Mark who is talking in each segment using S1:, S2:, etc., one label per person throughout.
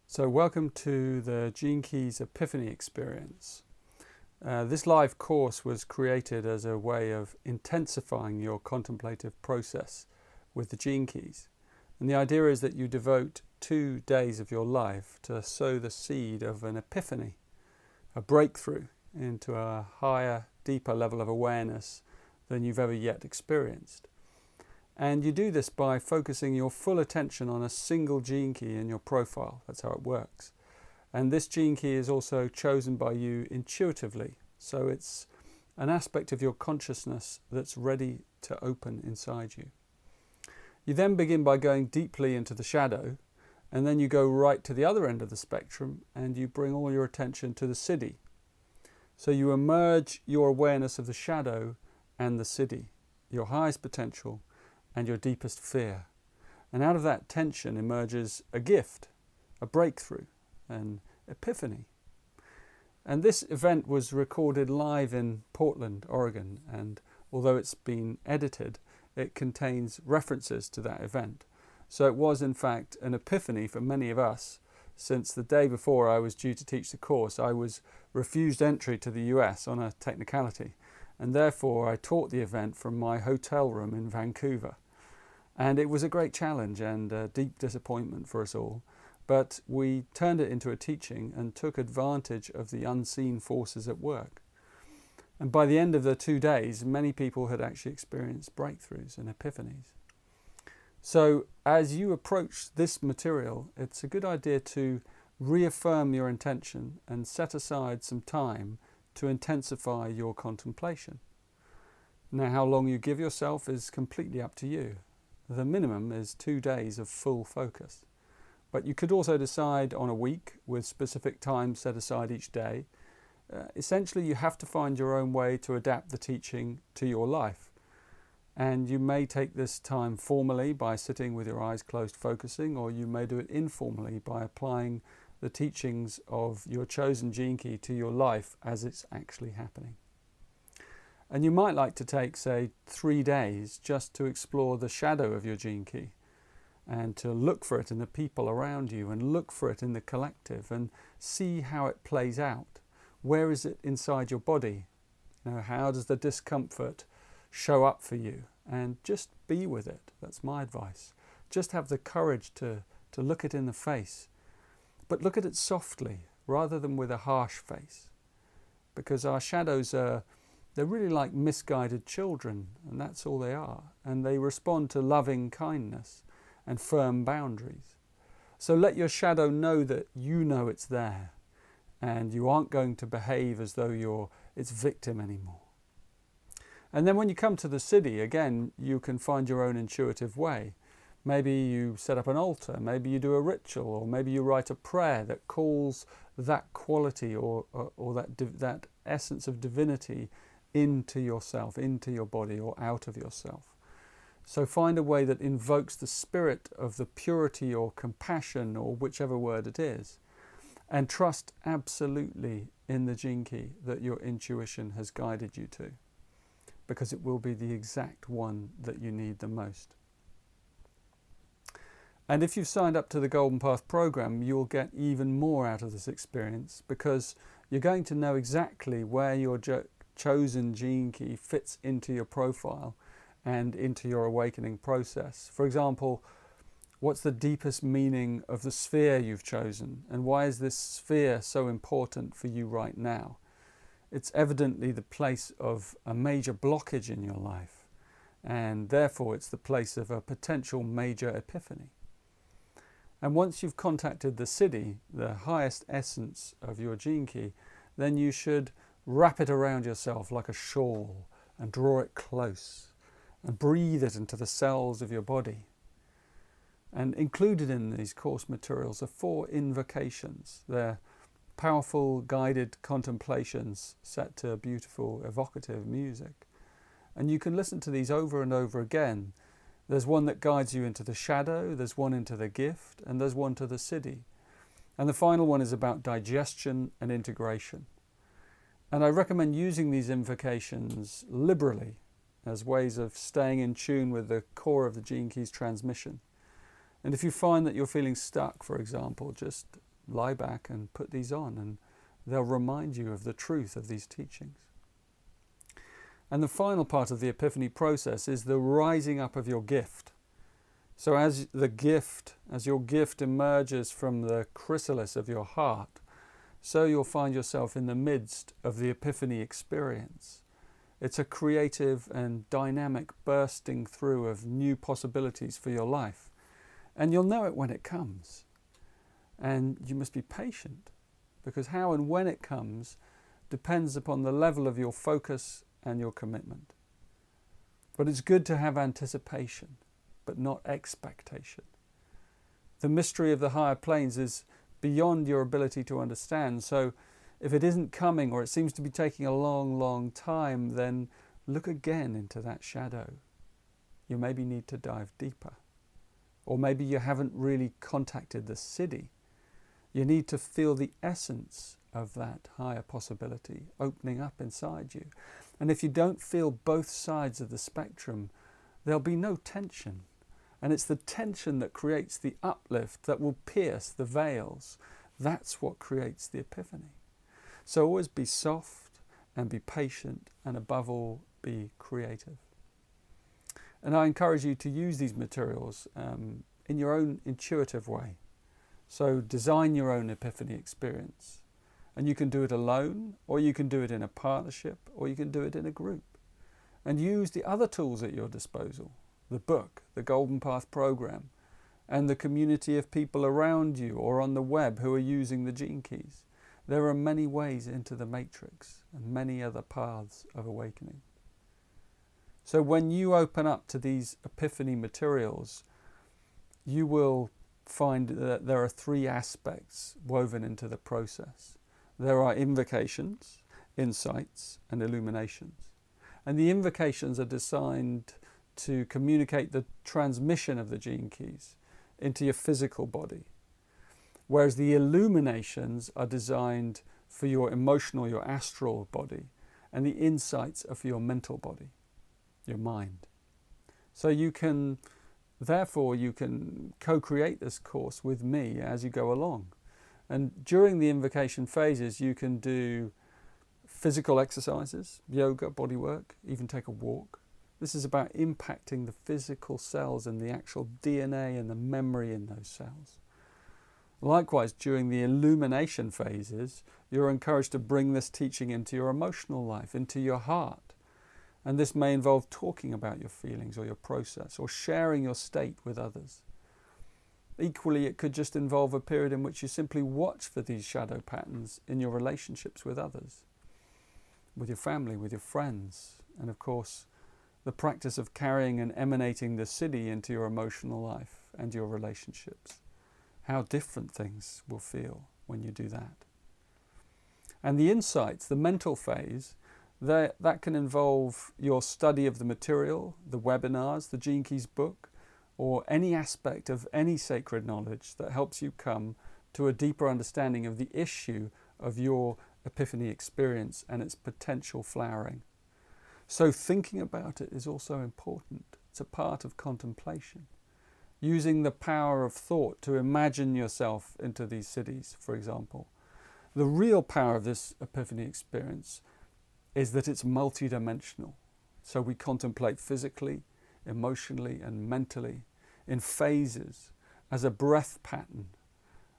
S1: So welcome to the Jinkies Epiphany Experience. This live course was created as a way of intensifying your contemplative process with the Jinkies. And the idea is that you devote 2 days of your life to sow the seed of an epiphany, a breakthrough into a higher, deeper level of awareness than you've ever yet experienced. And you do this by focusing your full attention on a single gene key in your profile. That's how it works. And this gene key is also chosen by you intuitively. So it's an aspect of your consciousness that's ready to open inside you. You then begin by going deeply into the shadow, and then you go right to the other end of the spectrum and you bring all your attention to the siddhi. So you emerge your awareness of the shadow and the siddhi, your highest potential and your deepest fear. And out of that tension emerges a gift, a breakthrough, an epiphany. And this event was recorded live in Portland, Oregon, and although it's been edited, it contains references to that event. So it was in fact an epiphany for many of us, since the day before I was due to teach the course, I was refused entry to the US on a technicality, and therefore I taught the event from my hotel room in Vancouver. And it was a great challenge and a deep disappointment for us all. But we turned it into a teaching and took advantage of the unseen forces at work. And by the end of the 2 days, many people had actually experienced breakthroughs and epiphanies. So as you approach this material, it's a good idea to reaffirm your intention and set aside some time to intensify your contemplation. Now, how long you give yourself is completely up to you. The minimum is 2 days of full focus. But you could also decide on a week with specific time set aside each day. Essentially, you have to find your own way to adapt the teaching to your life. And you may take this time formally by sitting with your eyes closed focusing, or you may do it informally by applying the teachings of your chosen gene key to your life as it's actually happening. And you might like to take, say, 3 days just to explore the shadow of your gene key and to look for it in the people around you and look for it in the collective and see how it plays out. Where is it inside your body? How does the discomfort show up for you? And just be with it. That's my advice. Just have the courage to look it in the face, but look at it softly rather than with a harsh face, because our shadows they're really like misguided children, and that's all they are. And they respond to loving kindness and firm boundaries. So let your shadow know that you know it's there, and you aren't going to behave as though you're its victim anymore. And then when you come to the siddhi, again, you can find your own intuitive way. Maybe you set up an altar, maybe you do a ritual, or maybe you write a prayer that calls that quality or that essence of divinity into yourself, into your body, or out of yourself. So find a way that invokes the spirit of the purity or compassion, or whichever word it is, and trust absolutely in the gene key that your intuition has guided you to, because it will be the exact one that you need the most. And if you've signed up to the Golden Path program, you'll get even more out of this experience, because you're going to know exactly where your chosen gene key fits into your profile and into your awakening process. For example, what's the deepest meaning of the sphere you've chosen, and why is this sphere so important for you right now? It's evidently the place of a major blockage in your life, and therefore it's the place of a potential major epiphany. And once you've contacted the siddhi, the highest essence of your gene key, then you should wrap it around yourself like a shawl and draw it close and breathe it into the cells of your body. And included in these course materials are 4 invocations. They're powerful guided contemplations set to beautiful evocative music. And you can listen to these over and over again. There's one that guides you into the shadow, there's one into the gift, and there's one to the siddhi. And the final one is about digestion and integration. And I recommend using these invocations liberally as ways of staying in tune with the core of the gene key's transmission. And if you find that you're feeling stuck, for example, just lie back and put these on, and they'll remind you of the truth of these teachings. And the final part of the Epiphany process is the rising up of your gift. So as your gift emerges from the chrysalis of your heart, so you'll find yourself in the midst of the Epiphany experience. It's a creative and dynamic bursting through of new possibilities for your life. And you'll know it when it comes. And you must be patient, because how and when it comes depends upon the level of your focus and your commitment. But it's good to have anticipation, but not expectation. The mystery of the higher planes is beyond your ability to understand. So if it isn't coming, or it seems to be taking a long, long time, then look again into that shadow. You maybe need to dive deeper. Or maybe you haven't really contacted the Siddhi. You need to feel the essence of that higher possibility opening up inside you. And if you don't feel both sides of the spectrum, there'll be no tension. And it's the tension that creates the uplift that will pierce the veils. That's what creates the epiphany. So always be soft and be patient, and above all, be creative. And I encourage you to use these materials in your own intuitive way. So design your own epiphany experience. And you can do it alone, or you can do it in a partnership, or you can do it in a group. And use the other tools at your disposal. The book, the Golden Path program, and the community of people around you or on the web who are using the Jinkies. There are many ways into the matrix and many other paths of awakening. So when you open up to these epiphany materials, you will find that there are three aspects woven into the process. There are invocations, insights, and illuminations. And the invocations are designed to communicate the transmission of the Jinkies into your physical body, whereas the illuminations are designed for your emotional, your astral body, and the insights are for your mental body, your mind. So therefore you can co-create this course with me as you go along. And during the invocation phases, you can do physical exercises, yoga, body work, even take a walk. This is about impacting the physical cells and the actual DNA and the memory in those cells. Likewise, during the illumination phases, you're encouraged to bring this teaching into your emotional life, into your heart. And this may involve talking about your feelings or your process, or sharing your state with others. Equally, it could just involve a period in which you simply watch for these shadow patterns in your relationships with others, with your family, with your friends, and of course, the practice of carrying and emanating the Siddhi into your emotional life and your relationships. How different things will feel when you do that. And the insights, the mental phase, that can involve your study of the material, the webinars, the Jinkies book, or any aspect of any sacred knowledge that helps you come to a deeper understanding of the issue of your epiphany experience and its potential flowering. So thinking about it is also important. It's a part of contemplation. Using the power of thought to imagine yourself into these cities, for example. The real power of this epiphany experience is that it's multidimensional. So we contemplate physically, emotionally, and mentally in phases as a breath pattern.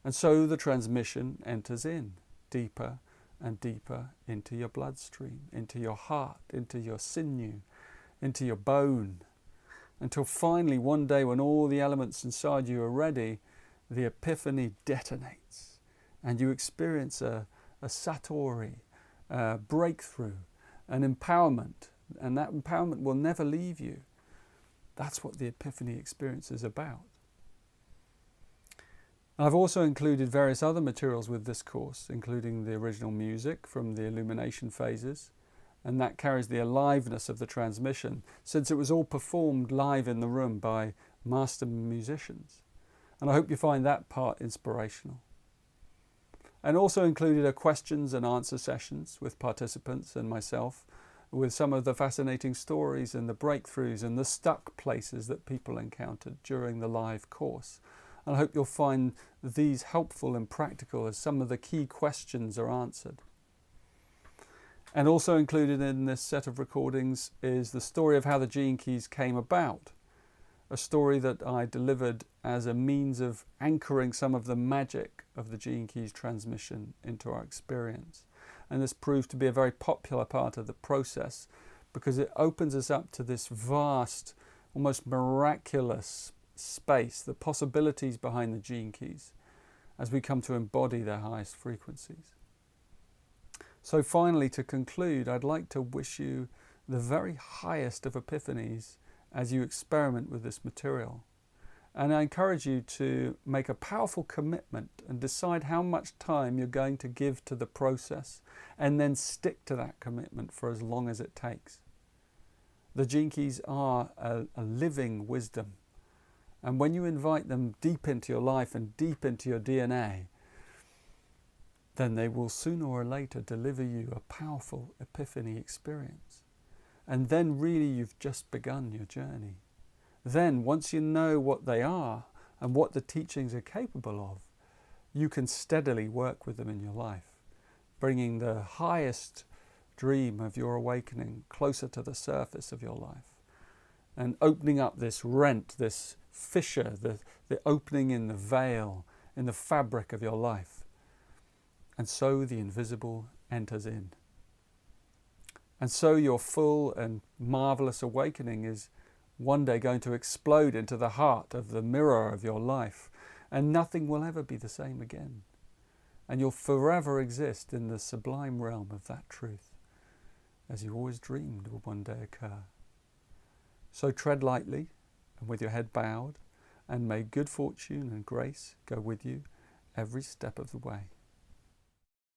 S1: And so the transmission enters in deeper and deeper into your bloodstream, into your heart, into your sinew, into your bone, until finally one day when all the elements inside you are ready, the epiphany detonates and you experience a satori, a breakthrough, an empowerment, and that empowerment will never leave you. That's what the epiphany experience is about. I've also included various other materials with this course, including the original music from the illumination phases, and that carries the aliveness of the transmission, since it was all performed live in the room by master musicians. And I hope you find that part inspirational. And also included a questions and answer sessions with participants and myself, with some of the fascinating stories and the breakthroughs and the stuck places that people encountered during the live course. And I hope you'll find these helpful and practical as some of the key questions are answered. And also included in this set of recordings is the story of how the Jinkies came about. A story that I delivered as a means of anchoring some of the magic of the Jinkies transmission into our experience. And this proved to be a very popular part of the process because it opens us up to this vast, almost miraculous space, the possibilities behind the Jinkies as we come to embody their highest frequencies. So finally, to conclude, I'd like to wish you the very highest of epiphanies as you experiment with this material. And I encourage you to make a powerful commitment and decide how much time you're going to give to the process and then stick to that commitment for as long as it takes. The Jinkies are a living wisdom. And when you invite them deep into your life and deep into your DNA, then they will sooner or later deliver you a powerful epiphany experience. And then really you've just begun your journey. Then once you know what they are and what the teachings are capable of, you can steadily work with them in your life, bringing the highest dream of your awakening closer to the surface of your life and opening up this rent, this fissure, the opening in the veil, in the fabric of your life. And so the invisible enters in. And so your full and marvelous awakening is one day going to explode into the heart of the mirror of your life, and nothing will ever be the same again. And you'll forever exist in the sublime realm of that truth, as you always dreamed would one day occur. So tread lightly and with your head bowed, and may good fortune and grace go with you every step of the way.